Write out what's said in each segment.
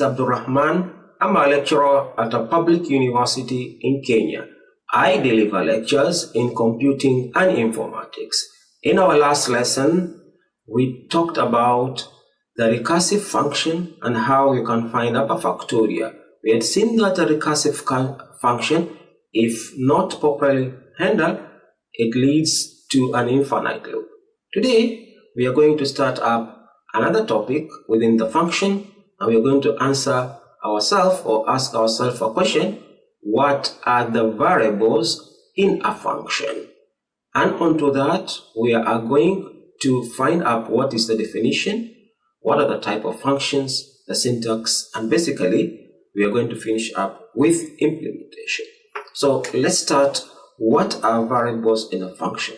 is Abdurrahman. I'm a lecturer at a public university in Kenya. I deliver lectures in computing and informatics. In our last lesson, we talked about the recursive function and how you can find upper factorial. We had seen that a recursive function, if not properly handled, it leads to an infinite loop. Today, we are going to start up another topic within the function, and we are going to answer ourselves or ask ourselves a question: what are the variables in a function? And onto that, we are going to find out what is the definition, what are the type of functions, the syntax, and basically, we are going to finish up with implementation. So let's start. What are variables in a function?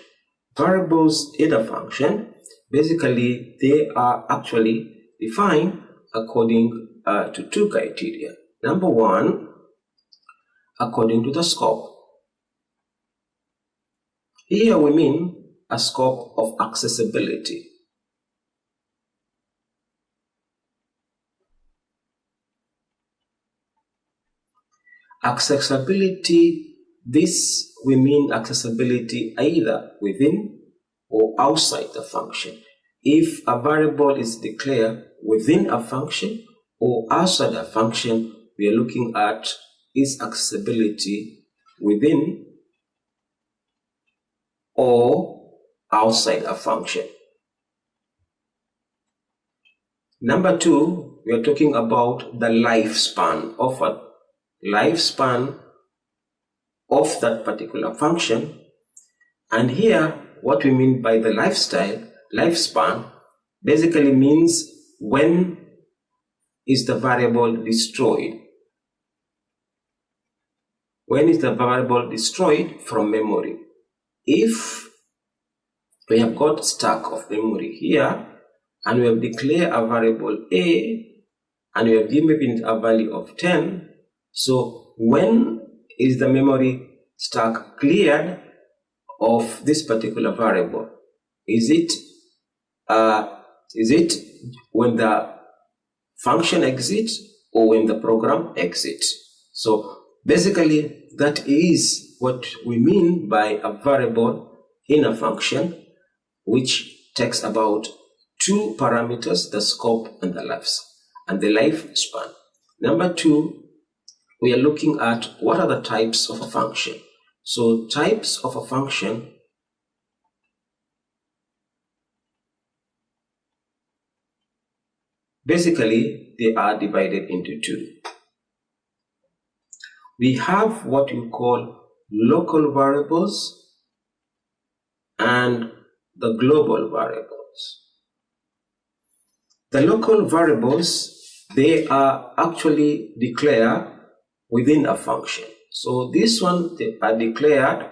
Variables in a function, basically, they are actually defined according to two criteria. Number one, according to the scope. Here we mean a scope of accessibility. Accessibility, this we mean accessibility either within or outside the function. If a variable is declared within a function or outside a function, we are looking at its accessibility within or outside a function. Number two, we are talking about the lifespan of that particular function. And here, what we mean by the lifespan basically means when is the variable destroyed. When is the variable destroyed from memory? If we have got stack of memory here, and we have declared a variable a, and we have given it a value of 10, so when is the memory stack cleared of this particular variable? Is it when the function exits or when the program exits? So basically, that is what we mean by a variable in a function, which takes about two parameters: the scope and the lifespan. Number two, we are looking at what are the types of a function. So types of a function basically they are divided into two. We have what we call local variables and the global variables. The local variables, they are actually declared within a function. So this one, they are declared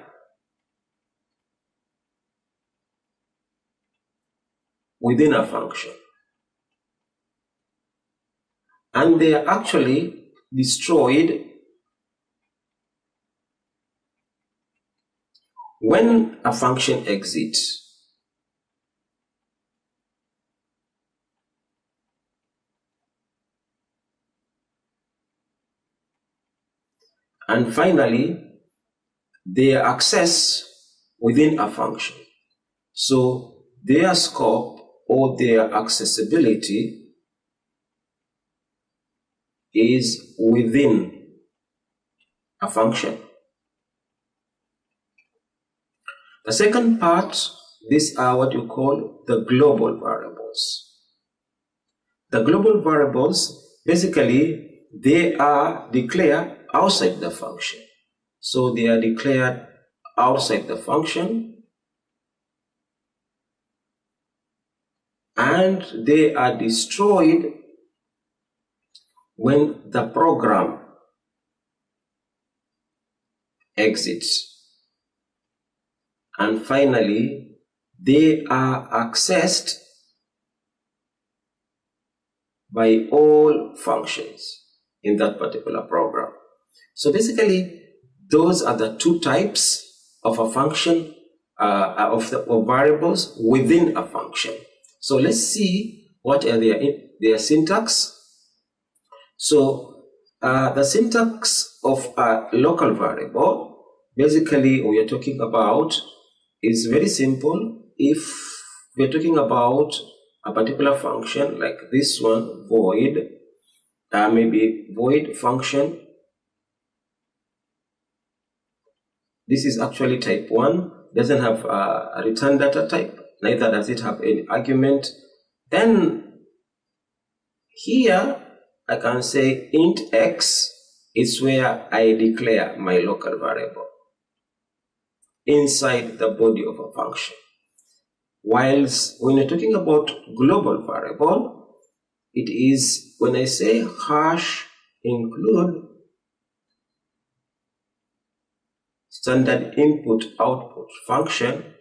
within a function. And they are actually destroyed when a function exits. And finally, their access within a function. So their scope or their accessibility is within a function. The second part, these are what you call the global variables. The global variables, basically, they are declared outside the function. So they are declared outside the function, and they are destroyed when the program exits. And finally, they are accessed by all functions in that particular program. So basically, those are the two types of a function, of variables within a function. So let's see what are their syntax. So the syntax of a local variable, basically we are talking about, is very simple. If we're talking about a particular function like this one, void, maybe void function, this is actually type 1, doesn't have a return data type, neither does it have any argument. Then here I can say int x is where I declare my local variable inside the body of a function. Whilst when you're talking about global variable, it is when I say hash include standard input output function,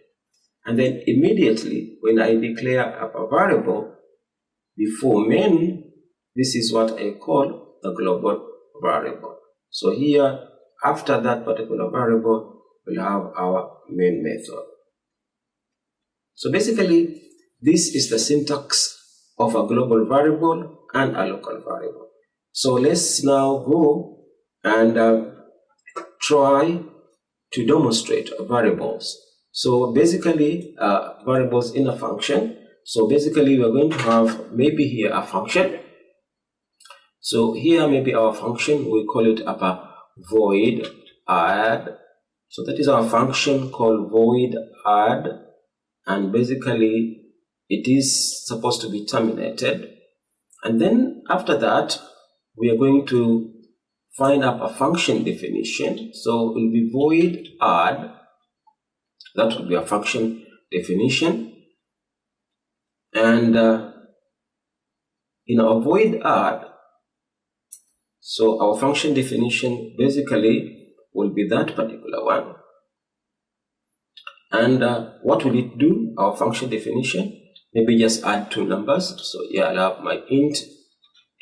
and then immediately when I declare a variable before main, this is what I call the global variable. So here, after that particular variable, we'll have our main method. So basically, this is the syntax of a global variable and a local variable. So let's now go and try to demonstrate variables. So basically, variables in a function. So basically, we're going to have maybe here a function. So here maybe our function, we call it a void add. So that is our function called void add, and basically it is supposed to be terminated. And then after that, we are going to find up a function definition. So it will be void add, that will be a function definition. And in our void add, so our function definition basically will be that particular one. And what will it do? Our function definition, maybe just add two numbers. So here I'll have my int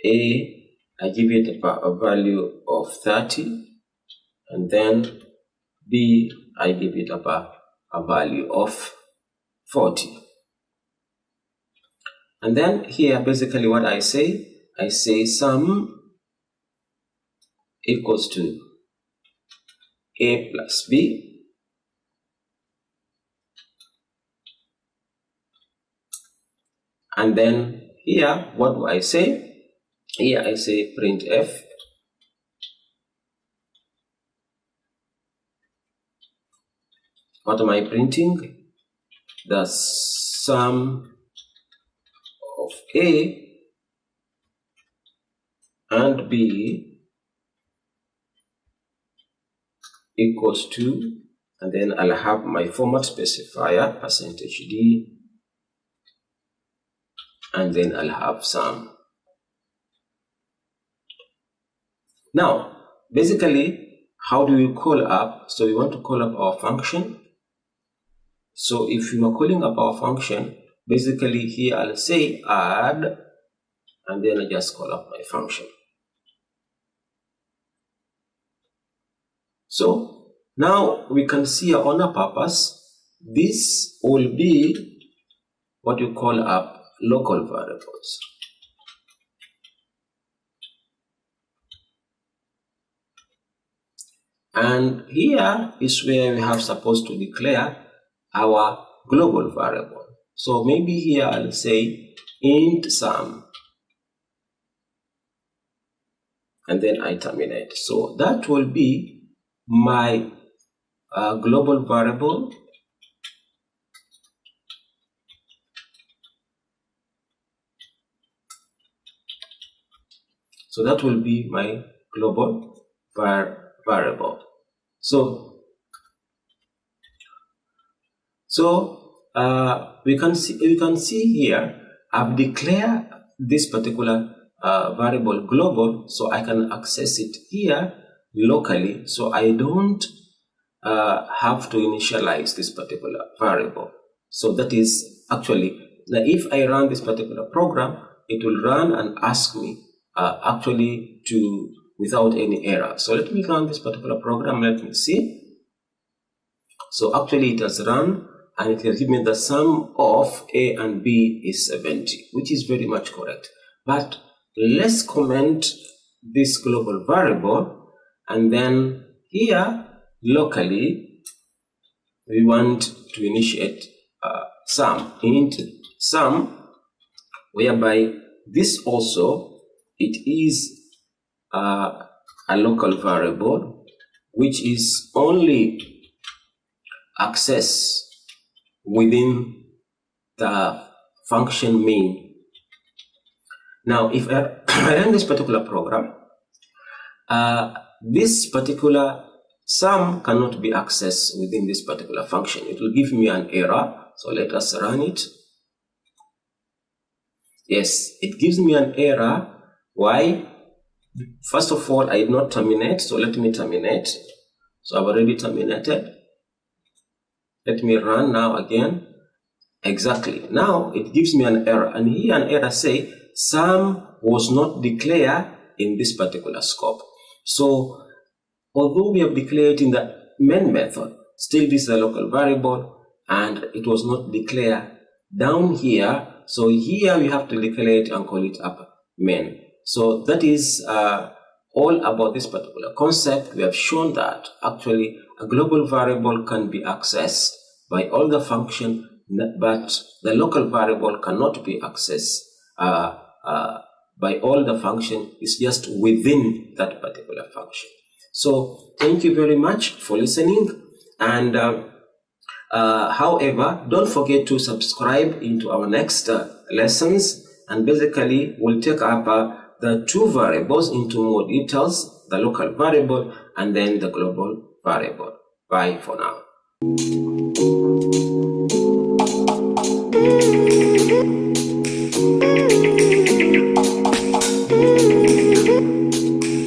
a, I give it a value of 30, and then b, I give it a value of 40. And then here basically what I say sum equals to a plus b, and then here what do I say? Here I say printf what am I printing? The sum of a and b equals to, and then I'll have my format specifier %d, and then I'll have sum. Now basically, how do we call up? So we want to call up our function. So if you are calling up our function, basically here I'll say add, and then I just call up my function. So now we can see on a purpose, this will be what you call up local variables. And here is where we have supposed to declare our global variable. So maybe here I'll say int sum, and then I terminate. So that will be my global variable. So that will be my global variable. So we can see here I've declared this particular variable global, so I can access it here locally, so I don't have to initialize this particular variable. So that is actually, now if I run this particular program, it will run and ask me actually to without any error. So let me run this particular program, let me see. So actually it has run, and it has given me the sum of A and B is 70, which is very much correct. But let's comment this global variable, and then here locally we want to initiate sum, int sum, whereby this also it is a local variable which is only accessed within the function main. Now, if I run this particular program, this particular sum cannot be accessed within this particular function. It will give me an error. So let us run it. Yes, it gives me an error. Why? First of all, I did not terminate. So let me terminate. So I've already terminated. Let me run now again. Exactly. Now it gives me an error. And here an error say sum was not declared in this particular scope. So although we have declared in the main method, still this is a local variable and it was not declared down here. So here we have to declare it and call it up main. So that is all about this particular concept. We have shown that actually a global variable can be accessed by all the function, but the local variable cannot be accessed by all the function. It's just within that particular function. So thank you very much for listening, and however, don't forget to subscribe into our next lessons, and basically we'll take up the two variables into more details, the local variable and then the global variable. Bye for now.